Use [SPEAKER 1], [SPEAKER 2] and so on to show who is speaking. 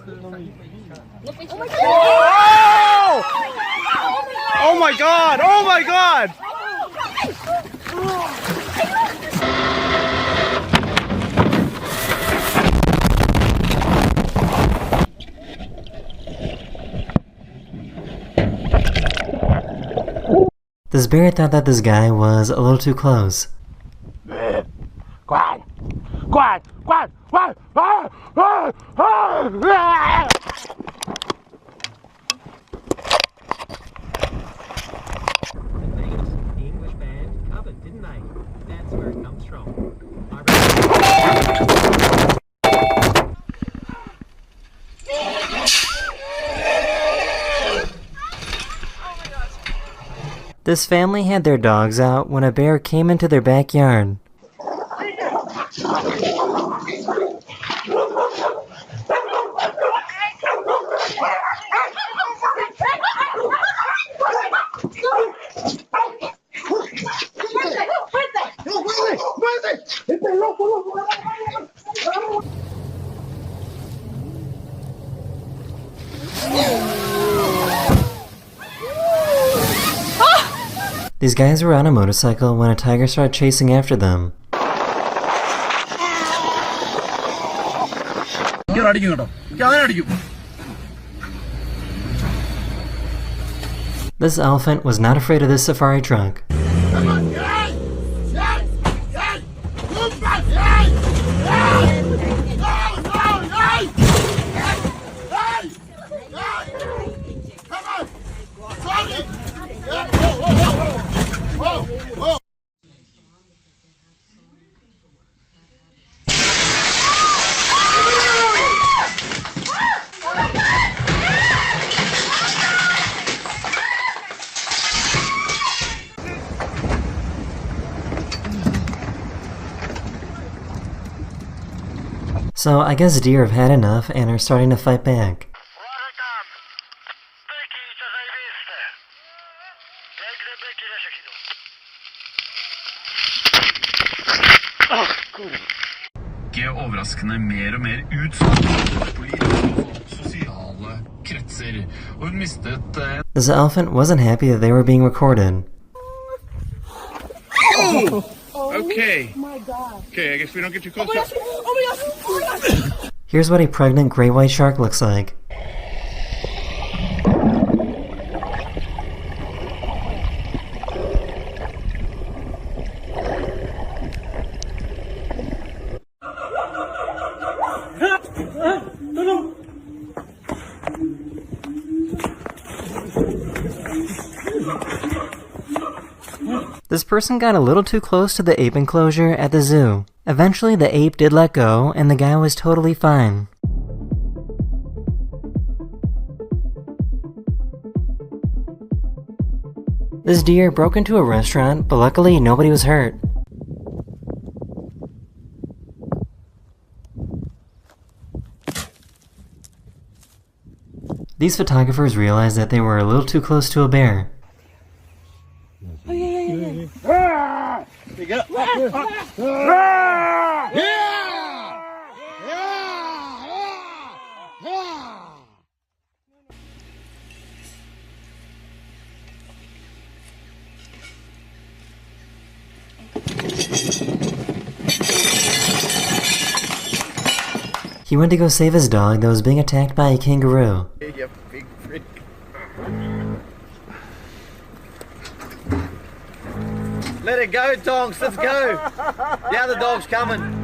[SPEAKER 1] Oh my god! Oh my god!
[SPEAKER 2] This bear thought that this guy was a little too close.
[SPEAKER 1] Quiet! Quiet! Quiet! Quiet!
[SPEAKER 3] The English band covered, didn't they? That's where it comes from.
[SPEAKER 2] This family had their dogs out when a bear came into their backyard. These guys were on a motorcycle when a tiger started chasing after them. This elephant was not afraid of this safari truck. So I guess deer have had enough and are starting to fight back.
[SPEAKER 4] Overraskende mer og mer utsatt på sosiale kretser, og hun mistet
[SPEAKER 2] This elephant wasn't happy that they were being recorded.
[SPEAKER 1] Oh! Okay. Oh my god. Okay, I guess we don't get too close. Oh my gosh!
[SPEAKER 2] Here's what a pregnant great white shark looks like. This person got a little too close to the ape enclosure at the zoo. Eventually the ape did let go and the guy was totally fine. This deer broke into a restaurant, but luckily nobody was hurt. These photographers realized that they were a little too close to a bear.
[SPEAKER 1] Oh, yeah. You got
[SPEAKER 2] He went to go save his dog that was being attacked by a kangaroo.
[SPEAKER 1] You big freak. Let it go, Tonks, let's go. The other dog's coming.